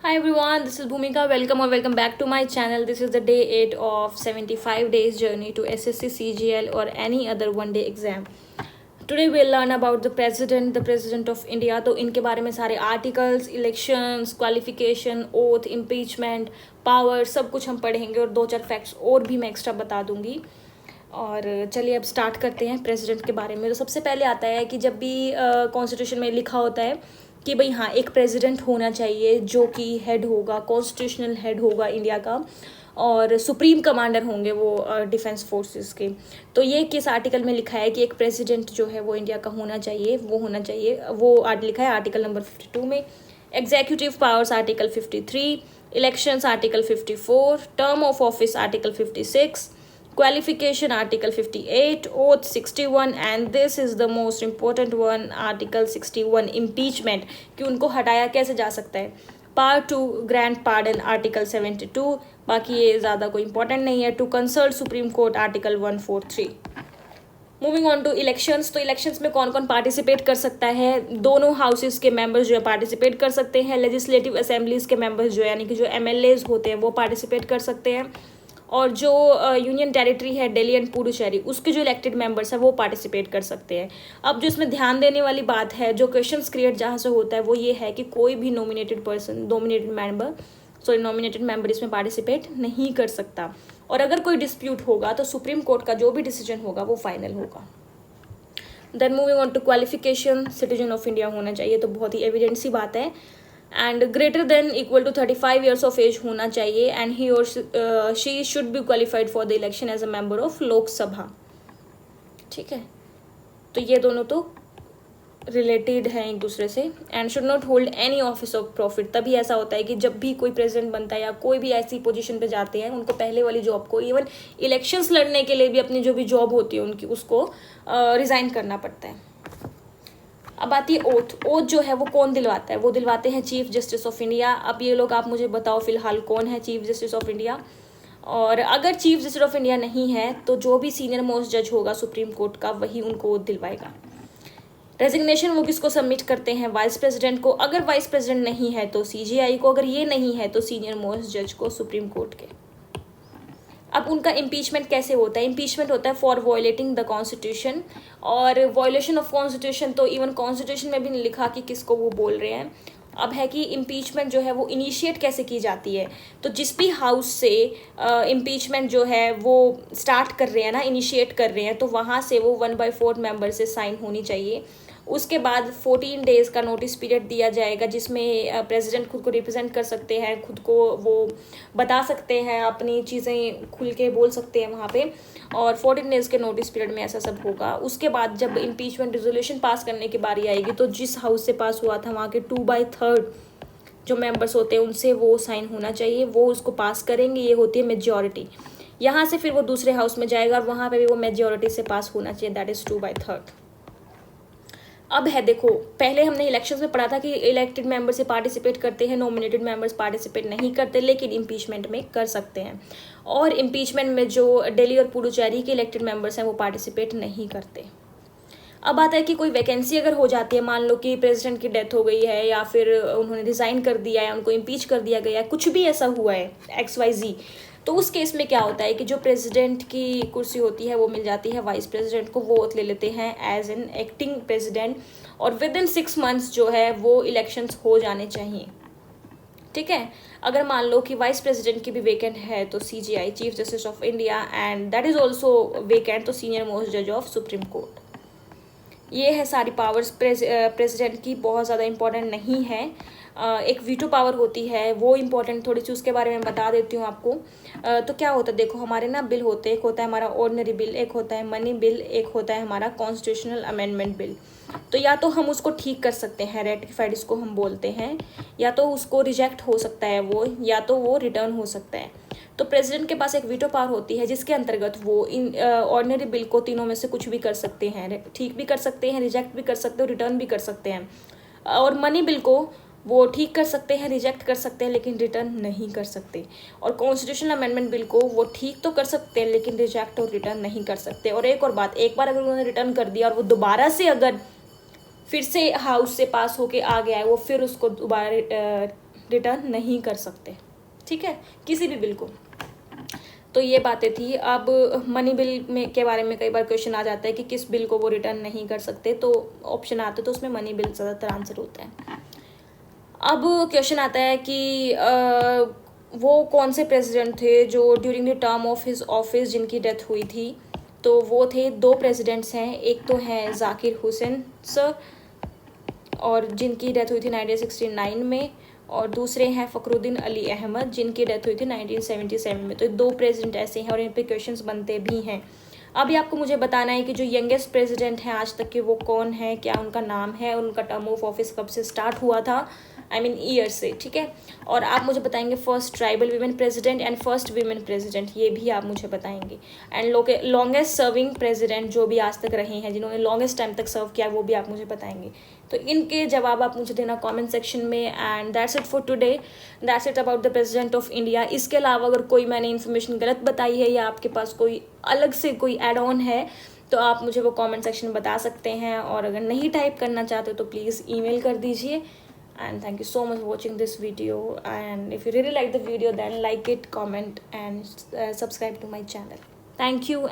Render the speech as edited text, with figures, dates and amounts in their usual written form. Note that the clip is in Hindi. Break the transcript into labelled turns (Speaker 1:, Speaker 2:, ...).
Speaker 1: Hi everyone, this is Bhumika. Welcome or welcome back to my channel. This is the day 8 of 75 days journey to SSC CGL or any other one day exam. Today we'll learn about the president of India. तो इनके बारे में सारे articles, elections, qualification, oath, impeachment, power सब कुछ हम पढ़ेंगे और दो चार फैक्ट्स और भी मैं एक्स्ट्रा बता दूंगी. और चलिए अब स्टार्ट करते हैं प्रेसिडेंट के बारे में. तो सबसे पहले आता है कि जब भी कॉन्स्टिट्यूशन में लिखा होता है कि भाई हाँ एक प्रेसिडेंट होना चाहिए जो कि हेड होगा, कॉन्स्टिट्यूशनल हेड होगा इंडिया का, और सुप्रीम कमांडर होंगे वो डिफेंस फोर्सेस के. तो ये किस आर्टिकल में लिखा है कि एक प्रेसिडेंट जो है वो इंडिया का होना चाहिए, वो लिखा है आर्टिकल नंबर 52 में. Executive powers article 53, elections article 54, term of office article 56, qualification article 58, oath 61, and this is the most important one, article 61, impeachment कि उनको हटाया कैसे जा सकता है. Part 2 grand pardon article 72. बाकी ये ज़्यादा कोई इंपॉर्टेंट नहीं है. To consult supreme court article 143. Moving on to elections. तो इलेक्शंस में कौन कौन पार्टिसिपेट कर सकता है? दोनों हाउसेस के मेंबर्स जो है पार्टिसिपेट कर सकते हैं. लेजिस्लेटिव असेंबलीज के मेंबर्स जो है यानी कि जो MLAs होते हैं वो पार्टिसिपेट कर सकते हैं. और जो यूनियन टेरिटरी है दिल्ली एंड पुडुचेरी, उसके जो इलेक्टेड मेंबर्स हैं वो पार्टिसिपेट कर सकते हैं. अब जो इसमें ध्यान देने वाली बात है, जो क्वेश्चंस क्रिएट जहाँ से होता है वो ये है कि कोई भी नॉमिनेटेड मेंबर इसमें पार्टिसिपेट नहीं कर सकता. और अगर कोई डिस्प्यूट होगा तो सुप्रीम कोर्ट का जो भी डिसीजन होगा वो फाइनल होगा. Then moving on to qualification, citizen of India होना चाहिए, तो बहुत ही एविडेंट सी बात है. And greater than equal to 35 years of age होना चाहिए. एंड ही और she should be qualified for the election as a member of Lok Sabha. ठीक है, तो ये दोनों तो रिलेटेड हैं एक दूसरे से. And should not hold any office of profit. तभी ऐसा होता है कि जब भी कोई प्रेसिडेंट बनता है या कोई भी ऐसी पोजीशन पे जाते हैं, उनको पहले वाली जॉब को, इवन इलेक्शंस लड़ने के लिए भी अपनी जो भी जॉब होती है उनकी, उसको रिजाइन करना पड़ता है. अब आती है ओथ. ओथ जो है वो कौन दिलवाता है? वो दिलवाते हैं चीफ जस्टिस ऑफ इंडिया. अब ये लोग आप मुझे बताओ फिलहाल कौन है चीफ जस्टिस ऑफ इंडिया. और अगर चीफ जस्टिस ऑफ इंडिया नहीं है तो जो भी सीनियर मोस्ट जज होगा सुप्रीम कोर्ट का वही उनको ओथ दिलवाएगा. रेजिग्नेशन वो किसको सबमिट करते हैं? वाइस प्रेसिडेंट को. अगर वाइस प्रेसिडेंट नहीं है तो CGI को. अगर ये नहीं है तो सीनियर मोस्ट जज को, सुप्रीम कोर्ट के. अब उनका इम्पीचमेंट कैसे होता है? इम्पीचमेंट होता है फॉर वायलेटिंग द कॉन्स्टिट्यूशन. और वायलेशन ऑफ कॉन्स्टिट्यूशन तो इवन कॉन्स्टिट्यूशन में भी नहीं लिखा कि किसको वो बोल रहे हैं. अब है कि इम्पीचमेंट जो है वो इनिशिएट कैसे की जाती है. तो जिस भी हाउस से इम्पीचमेंट जो है वो स्टार्ट कर रहे हैं ना, इनिशिएट कर रहे हैं, तो वहाँ से वो 1/4 मेंबर से साइन होनी चाहिए. उसके बाद 14 डेज़ का नोटिस पीरियड दिया जाएगा जिसमें प्रेसिडेंट खुद को रिप्रेजेंट कर सकते हैं, खुद को वो बता सकते हैं, अपनी चीज़ें खुल के बोल सकते हैं वहाँ पे. और 14 डेज़ के नोटिस पीरियड में ऐसा सब होगा. उसके बाद जब इम्पीचमेंट रेजोल्यूशन पास करने की बारी आएगी तो जिस हाउस से पास हुआ था वहाँ के 2/3 जो मेंबर्स होते हैं उनसे वो साइन होना चाहिए. वो उसको पास करेंगे, ये होती है मेजॉरिटी. यहाँ से फिर वो दूसरे हाउस में जाएगा और वहाँ पे भी वो मेजॉरिटी से पास होना चाहिए, दैट इज़ 2/3. अब है देखो, पहले हमने इलेक्शंस में पढ़ा था कि इलेक्टेड मेंबर से पार्टिसिपेट करते हैं, नॉमिनेटेड मेंबर्स पार्टिसिपेट नहीं करते, लेकिन इम्पीचमेंट में कर सकते हैं. और इम्पीचमेंट में जो दिल्ली और पुडुचेरी के इलेक्टेड मेंबर्स हैं वो पार्टिसिपेट नहीं करते. अब आता है कि कोई वैकेंसी अगर हो जाती है, मान लो कि प्रेसिडेंट की डेथ हो गई है या फिर उन्होंने रिज़ाइन कर दिया है, उनको इम्पीच कर दिया गया है, कुछ भी ऐसा हुआ है XYZ, तो उस केस में क्या होता है कि जो प्रेसिडेंट की कुर्सी होती है वो मिल जाती है वाइस प्रेसिडेंट को. वो ले लेते हैं एज एन एक्टिंग प्रेसिडेंट. और विद इन 6 मंथ्स जो है वो इलेक्शंस हो जाने चाहिए. ठीक है, अगर मान लो कि वाइस प्रेसिडेंट की भी वेकेंट है तो CGI, chief justice of India, and that is also vacant तो सीनियर मोस्ट जज ऑफ सुप्रीम कोर्ट. ये है सारी पावर्स प्रेसिडेंट की, बहुत ज़्यादा इंपॉर्टेंट नहीं है. एक वीटो पावर होती है, वो इम्पोर्टेंट थोड़ी सी, उसके बारे में बता देती हूँ आपको. तो क्या होता है, देखो हमारे ना बिल होते हैं. एक होता है हमारा ऑर्डिनरी बिल, एक होता है मनी बिल, एक होता है हमारा कॉन्स्टिट्यूशनल अमेंडमेंट बिल. तो या तो हम उसको ठीक कर सकते हैं, रेटिफाइड इसको हम बोलते हैं, या तो उसको रिजेक्ट हो सकता है वो, या तो वो रिटर्न हो सकता है. तो प्रेसिडेंट के पास एक वीटो पावर होती है जिसके अंतर्गत वो इन ऑर्डिनरी बिल को तीनों में से कुछ भी कर सकते हैं, ठीक भी कर सकते हैं, रिजेक्ट भी कर सकते हैं, रिटर्न भी कर सकते हैं. और मनी बिल को वो ठीक कर सकते हैं, रिजेक्ट कर सकते हैं, लेकिन रिटर्न नहीं कर सकते. और कॉन्स्टिट्यूशनल अमेंडमेंट बिल को वो ठीक तो कर सकते हैं लेकिन रिजेक्ट और रिटर्न नहीं कर सकते. और एक और बात, एक बार अगर उन्होंने रिटर्न कर दिया और वो दोबारा से अगर फिर से हाउस से पास होके आ गया है, वो फिर उसको दोबारा रिटर्न नहीं कर सकते, ठीक है, किसी भी बिल को। तो ये बातें थी। अब मनी बिल में के बारे में कई बार क्वेश्चन आ जाता है कि किस बिल को वो रिटर्न नहीं कर सकते, तो ऑप्शन आते तो उसमें मनी बिल ज़्यादातर आंसर होता है। अब क्वेश्चन आता है कि वो कौन से प्रेसिडेंट थे जो during the term of his office जिनकी डेथ हुई थी। तो वो थे 2 प्रेसिडेंट्स हैं, एक तो हैं जाकिर हुसैन सर और जिनकी डेथ हुई थी 1969 में, और दूसरे हैं फ़खरुद्दीन अली अहमद जिनकी डेथ हुई थी 1977 में। तो 2 प्रेसिडेंट ऐसे हैं और इन पे क्वेश्चंस बनते भी हैं। अभी आपको मुझे बताना है कि जो यंगेस्ट प्रेसिडेंट हैं आज तक के वो कौन है, क्या उनका नाम है, उनका टर्म ऑफ ऑफिस कब से स्टार्ट हुआ था, आई मीन ईयर से, ठीक है। और आप मुझे बताएंगे first tribal women president and first women president, ये भी आप मुझे बताएंगे। एंड लॉन्गेस्ट सर्विंग प्रेसिडेंट जो भी आज तक रहे हैं, जिन्होंने लॉन्गेस्ट टाइम तक सर्व किया, वो भी आप मुझे बताएंगे। तो इनके जवाब आप मुझे देना कमेंट सेक्शन में। And that's it for today, that's it about the president of India. इसके अलावा अगर कोई मैंने इन्फॉर्मेशन गलत बताई है या आपके पास कोई अलग से कोई एड ऑन है तो आप मुझे वो कमेंट सेक्शन में बता सकते हैं, और अगर नहीं टाइप करना चाहते हो तो प्लीज़ ईमेल कर दीजिए। And thank you so much for watching this video, and if you really like the video then like it, comment and subscribe to my channel. Thank you.